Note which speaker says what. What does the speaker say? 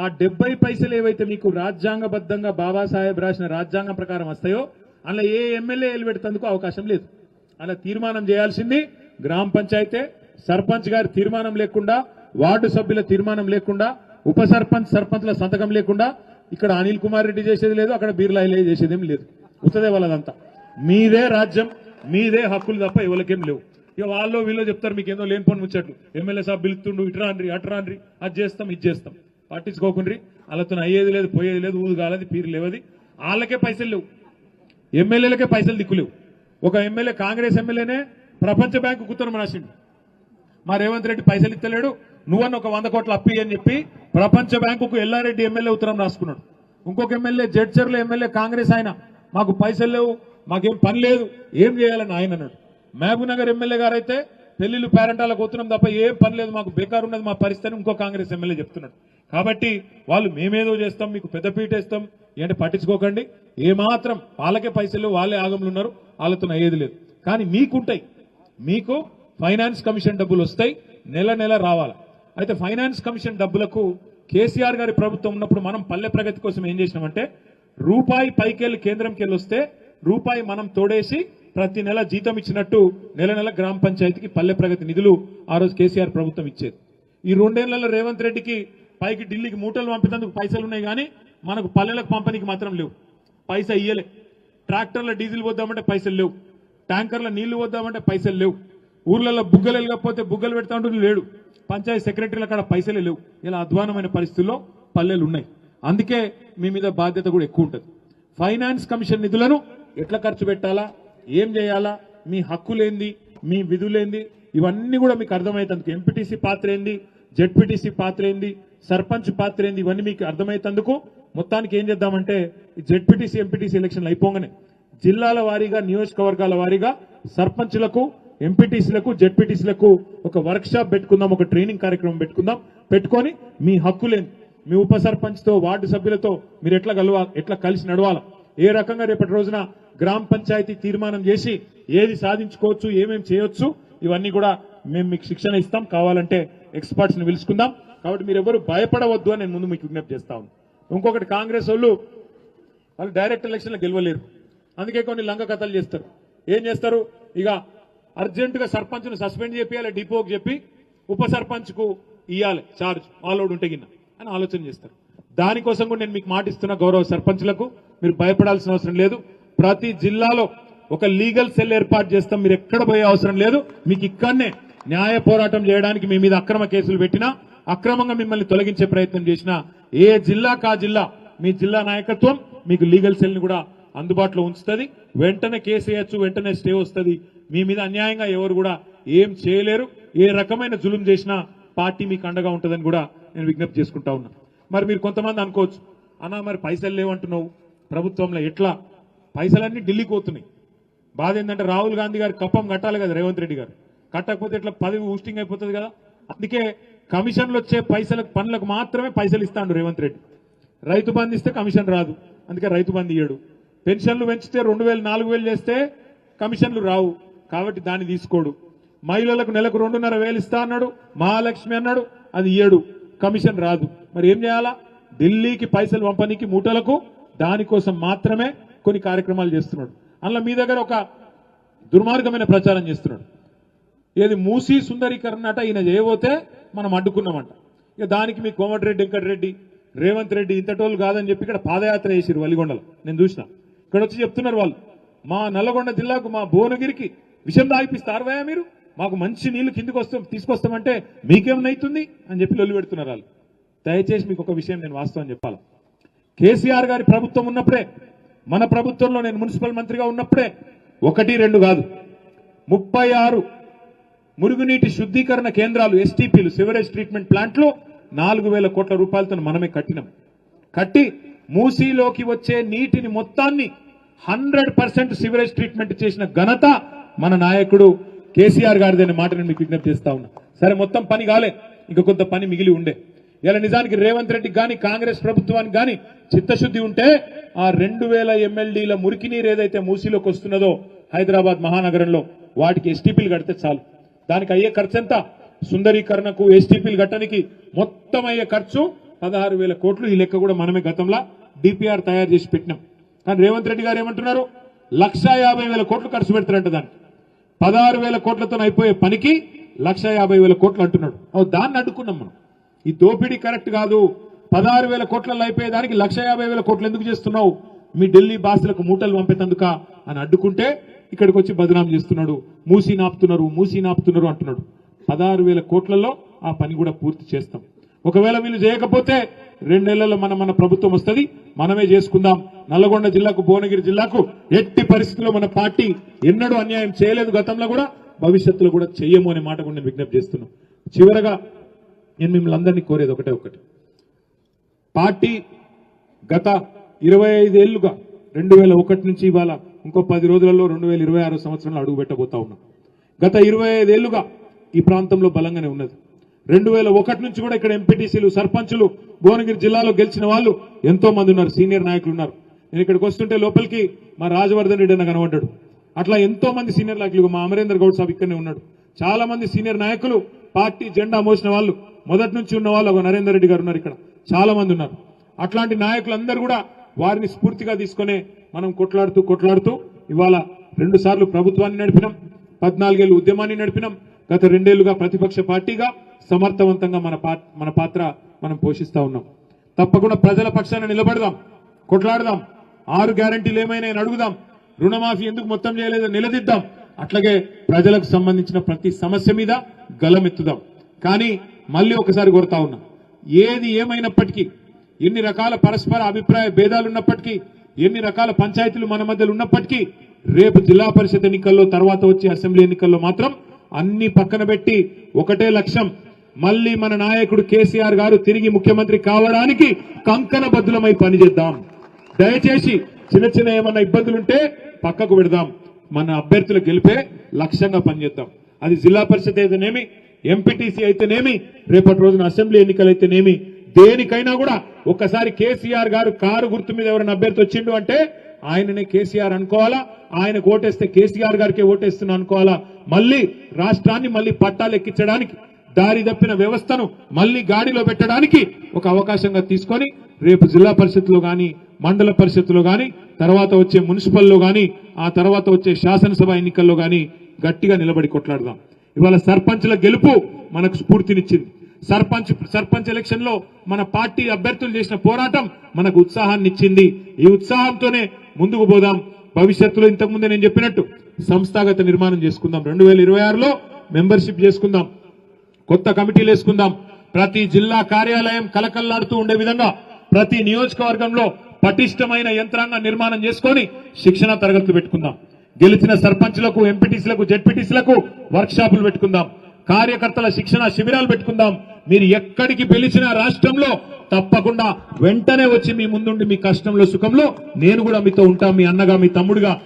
Speaker 1: ఆ 70 పైసలు ఏవైతే మీకు రాజ్యాంగబద్ధంగా బాబాసాహెబ్ రాసిన రాజ్యాంగం ప్రకారం వస్తాయో అలా ఏ ఎమ్మెల్యేలు పెడతందుకు అవకాశం లేదు. అలా తీర్మానం చేయాల్సింది గ్రామ పంచాయతీ, సర్పంచ్ గారి తీర్మానం లేకుండా, వార్డు సభ్యుల తీర్మానం లేకుండా, ఉప సర్పంచ్ సర్పంచ్ల సంతకం లేకుండా ఇక్కడ అనిల్ కుమార్ రెడ్డి చేసేది లేదు, అక్కడ బీర్లాయిలే చేసేదేం లేదు. ఉత్తదే వాళ్ళదంతా మీదే రాజ్యం, మీదే హక్కులు తప్ప ఎవరికేం లేవు. ఇక వాళ్ళు వీళ్ళు చెప్తారు మీకు ఏదో లేని పని ముచ్చట్లు, ఎమ్మెల్యే సాబ్ పిలుస్తుండు, ఇటురాన్రి అటురాన్రి, అది చేస్తాం ఇది చేస్తాం. పట్టించుకోకుండ్రి, వాళ్ళతో అయ్యేది లేదు పోయేది లేదు, ఊదు కాలది పీరు లేవది. వాళ్ళకే పైసలు లేవు, ఎమ్మెల్యేలకే పైసలు దిక్కులేవు. ఒక ఎమ్మెల్యే కాంగ్రెస్ ఎమ్మెల్యేనే ప్రపంచ బ్యాంకు ఉత్తరం రాసిండు, మా రేవంత్ రెడ్డి పైసలు ఇస్తలేడు, నువ్వన్న ఒక 100 కోట్ల అప్పి అని చెప్పి ప్రపంచ బ్యాంకుకు ఎల్లారెడ్డి ఎమ్మెల్యే ఉత్తరం రాసుకున్నాడు. ఇంకొక ఎమ్మెల్యే జడ్చర్ల ఎమ్మెల్యే కాంగ్రెస్ ఆయన, మాకు పైసలు లేవు, మాకేం పని లేదు, ఏం చేయాలని ఆయన అన్నాడు. మహబూబ్ నగర్ ఎమ్మెల్యే గారు అయితే పెళ్లిళ్ళు పేరెంటాలకు పోతున్నాం తప్ప ఏం పని లేదు, మాకు బేకారు ఉన్నది మా పరిస్థితి ఇంకో కాంగ్రెస్ ఎమ్మెల్యే చెప్తున్నాడు. కాబట్టి వాళ్ళు మేమేదో చేస్తాం, మీకు పెద్దపీట ఇస్తాం ఏంటంటే పట్టించుకోకండి. ఏమాత్రం వాళ్ళకే పైసలు, వాళ్ళే ఆగంలో ఉన్నారు, వాళ్ళతో అయ్యేది లేదు. కానీ మీకుంటాయి, మీకు ఫైనాన్స్ కమిషన్ డబ్బులు వస్తాయి, నెల నెల రావాలి. అయితే ఫైనాన్స్ కమిషన్ డబ్బులకు కేసీఆర్ గారి ప్రభుత్వం ఉన్నప్పుడు మనం పల్లె ప్రగతి కోసం ఏం చేసినామంటే రూపాయి పైకెళ్ళి కేంద్రంకి వెళ్ళి వస్తే రూపాయి మనం తోడేసి ప్రతి నెల జీతం ఇచ్చినట్టు నెల నెల గ్రామ పంచాయతీకి పల్లె ప్రగతి నిధులు ఆ రోజు కేసీఆర్ ప్రభుత్వం ఇచ్చేది. ఈ 2 ఏళ్లలో రేవంత్ రెడ్డికి పైకి ఢిల్లీకి మూటలు పంపేందుకు పైసలు ఉన్నాయి, కానీ మనకు పల్లెలకు పంపనీకి మాత్రం లేవు. పైసా ఇయ్యలే. ట్రాక్టర్ల డీజిల్ వద్దామంటే పైసలు లేవు, ట్యాంకర్ల నీళ్లు వద్దామంటే పైసలు లేవు, ఊర్లలో బుగ్గలు వెళ్ళకపోతే బుగ్గలు పెడతా ఉంటూ లేడు, పంచాయతీ సెక్రటరీల కాడ పైసలే లేవు. ఇలా అధ్వానమైన పరిస్థితుల్లో పల్లెలు ఉన్నాయి. అందుకే మీ మీద బాధ్యత కూడా ఎక్కువ ఉంటుంది. ఫైనాన్స్ కమిషన్ నిధులను ఎట్లా ఖర్చు పెట్టాలా, ఏం చేయాలా, మీ హక్కులేంది, మీ విధులేంది, ఇవన్నీ కూడా మీకు అర్థమవుతుంది. ఎంపీటీసీ పాత్ర ఏంది, జెడ్పీటీసీ పాత్ర ఏంది, సర్పంచ్ పాత్ర ఏంది, ఇవన్నీ మీకు అర్థమవుతందుకు మొత్తానికి ఏం చేద్దామంటే ఈ జెడ్పీటీసీ ఎంపీటీసీ ఎలక్షన్లు అయిపోగానే జిల్లాల వారీగా నియోజకవర్గాల వారీగా సర్పంచ్లకు, ఎంపీటీసీలకు, జెడ్పీటీసీలకు ఒక వర్క్ షాప్ పెట్టుకుందాం, ఒక ట్రైనింగ్ కార్యక్రమం పెట్టుకొని మీ హక్కులేంది, మీ ఉప సర్పంచ్తో వార్డు సభ్యులతో మీరు ఎట్లా కలిసి నడవాలా, ఏ రకంగా రేపటి రోజున గ్రామ పంచాయతీ తీర్మానం చేసి ఏది సాధించుకోవచ్చు, ఏమేమి చేయొచ్చు, ఇవన్నీ కూడా మేము మీకు శిక్షణ ఇస్తాం. కావాలంటే ఎక్స్పర్ట్స్ ని పిలుచుకుందాం. కాబట్టి మీరు ఎవరు భయపడవద్దు అని నేను ముందు మీకు విజ్ఞప్తి చేస్తా ఉన్నాను. ఇంకొకటి, కాంగ్రెస్ వాళ్ళు డైరెక్ట్ ఎలక్షన్లో గెలవలేరు, అందుకే కొన్ని లంగ కథలు చేస్తారు. ఏం చేస్తారు, ఇక అర్జెంటుగా సర్పంచ్ను సస్పెండ్ చేయాలి, డిపోకి చెప్పి ఉప సర్పంచ్కు ఇవ్వాలి చార్జ్, ఆలోడ్ ఉంటే గిన్న అని ఆలోచన చేస్తారు. దానికోసం కూడా నేను మీకు మాటిస్తున్న గౌరవ సర్పంచ్లకు, మీరు భయపడాల్సిన అవసరం లేదు. ప్రతి జిల్లాలో ఒక లీగల్ సెల్ ఏర్పాటు చేస్తాం, మీరు ఎక్కడ పోయే అవసరం లేదు. మీకు ఇక్కడనే న్యాయ పోరాటం చేయడానికి మీ మీద అక్రమ కేసులు పెట్టినా, అక్రమంగా మిమ్మల్ని తొలగించే ప్రయత్నం చేసినా ఏ జిల్లాకు ఆ జిల్లా మీ జిల్లా నాయకత్వం మీకు లీగల్ సెల్ ని కూడా అందుబాటులో ఉంచుతుంది. వెంటనే కేసు వేయచ్చు, వెంటనే స్టే వస్తుంది. మీ మీద అన్యాయంగా ఎవరు కూడా ఏం చేయలేరు. ఏ రకమైన జులుం చేసినా పార్టీ మీకు అండగా ఉంటుందని కూడా నేను విజ్ఞప్తి చేసుకుంటా ఉన్నా. మరి మీరు కొంతమంది అనుకోవచ్చు, అన్నా మరి పైసలు లేవంటున్నావు ప్రభుత్వంలో, ఎట్లా పైసలన్నీ ఢిల్లీకి పోతున్నాయి. బాధ ఏంటంటే రాహుల్ గాంధీ గారు కప్పం కట్టాలి కదా, రేవంత్ రెడ్డి గారు కట్టకపోతే ఎట్లా పదవి ఊస్టింగ్ అయిపోతుంది కదా. అందుకే కమిషన్లు వచ్చే పనులకు మాత్రమే పైసలు ఇస్తాడు రేవంత్ రెడ్డి. రైతు బంధు ఇస్తే కమిషన్ రాదు, అందుకే రైతు బంధు ఇయ్యడు. పెన్షన్లు పెంచితే 2000 4000 చేస్తే కమిషన్లు రావు, కాబట్టి దాన్ని తీసుకోడు. మహిళలకు నెలకు 2500 ఇస్తా అన్నాడు, మహాలక్ష్మి అన్నాడు, అది ఇయ్యడు, కమిషన్ రాదు. మరి ఏం చేయాలా, ఢిల్లీకి పైసలు పంపనీకి మూటలకు, దానికోసం మాత్రమే కొన్ని కార్యక్రమాలు చేస్తున్నాడు. అందులో మీ దగ్గర ఒక దుర్మార్గమైన ప్రచారం చేస్తున్నాడు. ఏది మూసీ సుందరీకరణ అట ఈయన చేయబోతే మనం అడ్డుకున్నామంట. ఇక దానికి మీ కోమటిరెడ్డి వెంకటరెడ్డి, రేవంత్ రెడ్డి ఇంతటోళ్ళు కాదని చెప్పి ఇక్కడ పాదయాత్ర చేసిరు వలిగొండలో. నేను చూసిన, ఇక్కడ వచ్చి చెప్తున్నారు వాళ్ళు, మా నల్లగొండ జిల్లాకు, మా భువనగిరికి విషం దాగిపిస్తారువయా మీరు, మాకు మంచి నీళ్లు కిందికి తీసుకొస్తామంటే మీకేమవుతుంది అని చెప్పి లొల్లి పెడుతున్నారు వాళ్ళు. దయచేసి మీకు ఒక విషయం నేను వాస్తవం చెప్పాలి. కేసీఆర్ గారి ప్రభుత్వం ఉన్నప్పుడే, మన ప్రభుత్వంలో నేను మున్సిపల్ మంత్రిగా ఉన్నప్పుడే 1 2 కాదు 36 మురుగునీటి శుద్ధీకరణ కేంద్రాలు, ఎస్టీపీలు, సివరేజ్ ట్రీట్మెంట్ ప్లాంట్లు 4000 కోట్ల రూపాయలతో మనమే కట్టినాం. కట్టి మూసీలోకి వచ్చే నీటిని మొత్తాన్ని 100% సివరేజ్ ట్రీట్మెంట్ చేసిన ఘనత మన నాయకుడు కేసీఆర్ గారిదనే మాట నేను మీకు విజ్ఞప్తి చేస్తా ఉన్నా. సరే, మొత్తం పని కాలే, ఇంకా కొంత పని మిగిలి ఉండే. ఇలా నిజానికి రేవంత్ రెడ్డికి కానీ కాంగ్రెస్ ప్రభుత్వానికి కానీ చిత్తశుద్ధి ఉంటే ఆ 2000 MLDల మురికి నీరు ఏదైతే మూసీలోకి వస్తున్నదో హైదరాబాద్ మహానగరంలో, వాటికి ఎస్టీపీలు కడితే చాలు. దానికి అయ్యే ఖర్చు ఎంత, సుందరీకరణకు ఎస్టీపీలు కట్టడానికి మొత్తం అయ్యే ఖర్చు 16,000 కోట్లు. ఈ లెక్క కూడా మనమే గతంలో డిపిఆర్ తయారు చేసి పెట్టినాం. కానీ రేవంత్ రెడ్డి గారు ఏమంటున్నారు, 1,50,000 కోట్లు ఖర్చు పెడతారంట దానికి. 16,000 కోట్లతో అయిపోయే పనికి 1,50,000 కోట్లు అంటున్నాడు. దాన్ని అడ్డుకున్నాం మనం. ఈ దోపిడీ కరెక్ట్ కాదు. 16,000 కోట్లలో అయిపోయేదానికి 1,50,000 కోట్లు ఎందుకు చేస్తున్నావు, మీ ఢిల్లీ బాసులకు మూటలు పంపేందుక అని అడ్డుకుంటే ఇక్కడికి వచ్చి బదనాం చేస్తున్నాడు. మూసీ నాపుతున్నారు అంటున్నాడు. 16,000 కోట్లలో ఆ పని కూడా పూర్తి చేస్తాం. ఒకవేళ వీళ్ళు చేయకపోతే 2 నెలల్లో మన ప్రభుత్వం వస్తుంది, మనమే చేసుకుందాం. నల్లగొండ జిల్లాకు, భువనగిరి జిల్లాకు ఎట్టి పరిస్థితుల్లో మన పార్టీ ఎన్నడూ అన్యాయం చేయలేదు, గతంలో కూడా భవిష్యత్తులో కూడా చెయ్యము అనే మాట కూడా నేను విజ్ఞప్తి చేస్తున్నాను. చివరగా నేను మిమ్మల్ని అందరినీ కోరేది ఒకటి, పార్టీ గత 25 ఏళ్లుగా 2001 నుంచి ఇవాళ ఇంకో 10 రోజులలో 2026 సంవత్సరంలో అడుగు పెట్టబోతా ఉన్నాం. గత 25 ఏళ్లుగా ఈ ప్రాంతంలో బలంగానే ఉన్నది. 2001 నుంచి కూడా ఇక్కడ ఎంపీటీసీలు, సర్పంచులు భువనగిరి జిల్లాలో గెలిచిన వాళ్ళు ఎంతో మంది ఉన్నారు, సీనియర్ నాయకులు ఉన్నారు. నేను ఇక్కడికి వస్తుంటే లోపలికి మా రాజవర్ధన్ రెడ్డి అన్న కనబడ్డాడు. అట్లా ఎంతో మంది సీనియర్ నాయకులు, మా అమరేందర్ గౌడ్ సాబ్ ఇక్కడనే ఉన్నాడు. చాలా మంది సీనియర్ నాయకులు, పార్టీ జెండా మోసిన వాళ్ళు, మొదటి నుంచి ఉన్న వాళ్ళు, ఒక నరేందర్ రెడ్డి గారు ఉన్నారు, ఇక్కడ చాలా మంది ఉన్నారు. అట్లాంటి నాయకులందరూ కూడా వారిని స్ఫూర్తిగా తీసుకునే మనం కొట్లాడుతూ ఇవాళ 2 సార్లు ప్రభుత్వాన్ని నడిపినాం, 14 ఏళ్లు ఉద్యమాన్ని నడిపినాం. గత 2 ఏళ్లుగా ప్రతిపక్ష పార్టీగా సమర్థవంతంగా మన పాత్ర మనం పోషిస్తా ఉన్నాం. తప్పకుండా ప్రజల పక్షాన నిలబడదాం, కొట్లాడదాం. 6 గ్యారంటీలు ఏమైనా అడుగుదాం. రుణమాఫీ ఎందుకు మొత్తం చేయలేదో నిలదీద్దాం. అట్లాగే ప్రజలకు సంబంధించిన ప్రతి సమస్య మీద గలమెత్తుదాం. కానీ మళ్ళీ ఒకసారి కోరుతా ఉన్నా, ఏది ఏమైనప్పటికీ, ఎన్ని రకాల పరస్పర అభిప్రాయ భేదాలున్నప్పటికీ, ఎన్ని రకాల పంచాయతీలు మన మధ్యలో ఉన్నప్పటికీ, రేపు జిల్లా పరిషత్ ఎన్నికల్లో, తర్వాత వచ్చే అసెంబ్లీ ఎన్నికల్లో మాత్రం అన్ని పక్కన పెట్టి ఒకటే లక్ష్యం, మళ్ళీ మన నాయకుడు కేసీఆర్ గారు తిరిగి ముఖ్యమంత్రి కావడానికి కంకణబద్ధులమై పనిచేద్దాం. దయచేసి చిన్న ఏమన్నా ఇబ్బందులుంటే పక్కకు పెడదాం. మన అభ్యర్థులు గెలిపే లక్ష్యంగా పనిచేద్దాం. అది జిల్లా పరిషత్ అయితేనేమి, ఎంపీటీసీ అయితేనేమి, రేపటి రోజున అసెంబ్లీ ఎన్నికలు అయితేనేమి, దేనికైనా కూడా ఒక్కసారి కేసీఆర్ గారు కారు గుర్తు మీద ఎవరైనా అభ్యర్థి వచ్చిండు అంటే ఆయననే కేసీఆర్ అనుకోవాలా, ఆయనకు ఓటేస్తే కేసీఆర్ గారికి ఓటేస్తున్నా అనుకోవాలా. మళ్ళీ రాష్ట్రాన్ని మళ్ళీ పట్టాలు ఎక్కించడానికి, దారి తప్పిన వ్యవస్థను మళ్ళీ గాడిలో పెట్టడానికి ఒక అవకాశంగా తీసుకొని రేపు జిల్లా పరిషత్లో గాని, మండల పరిషత్తులో గాని, తర్వాత వచ్చే మున్సిపల్లో గాని, ఆ తర్వాత వచ్చే శాసనసభ ఎన్నికల్లో గాని గట్టిగా నిలబడి కొట్లాడదాం. ఇవాళ సర్పంచ్ల గెలుపు మనకు స్ఫూర్తినిచ్చింది. సర్పంచ్ ఎలక్షన్ లో మన పార్టీ అభ్యర్థులు చేసిన పోరాటం మనకు ఉత్సాహాన్ని ఇచ్చింది. ఈ ఉత్సాహంతోనే ముందుకు పోదాం. భవిష్యత్తులో ఇంతకుముందే నేను చెప్పినట్టు సంస్థాగత నిర్మాణం చేసుకుందాం. 2026లో మెంబర్షిప్ చేసుకుందాం, కొత్త కమిటీలు వేసుకుందాం. ప్రతి జిల్లా కార్యాలయం కలకల్లాడుతూ ఉండే విధంగా ప్రతి నియోజకవర్గంలో పటిష్టమైన యంత్రాంగ నిర్మాణం చేసుకొని శిక్షణ తరగతులు పెట్టుకుందాం. గెలిచిన సర్పంచ్లకు, ఎంపీటీసీలకు, జెడ్పీటీసీలకు వర్క్ షాపులు పెట్టుకుందాం. కార్యకర్తల శిక్షణ శిబిరాలు పెట్టుకుందాం. మీరు ఎక్కడికి పిలిచినా రాష్ట్రంలో తప్పకుండా వెంటనే వచ్చి మీ ముందుండి మీ కష్టంలో సుఖంలో నేను కూడా మీతో ఉంటా, మీ అన్నగా, మీ తమ్ముడుగా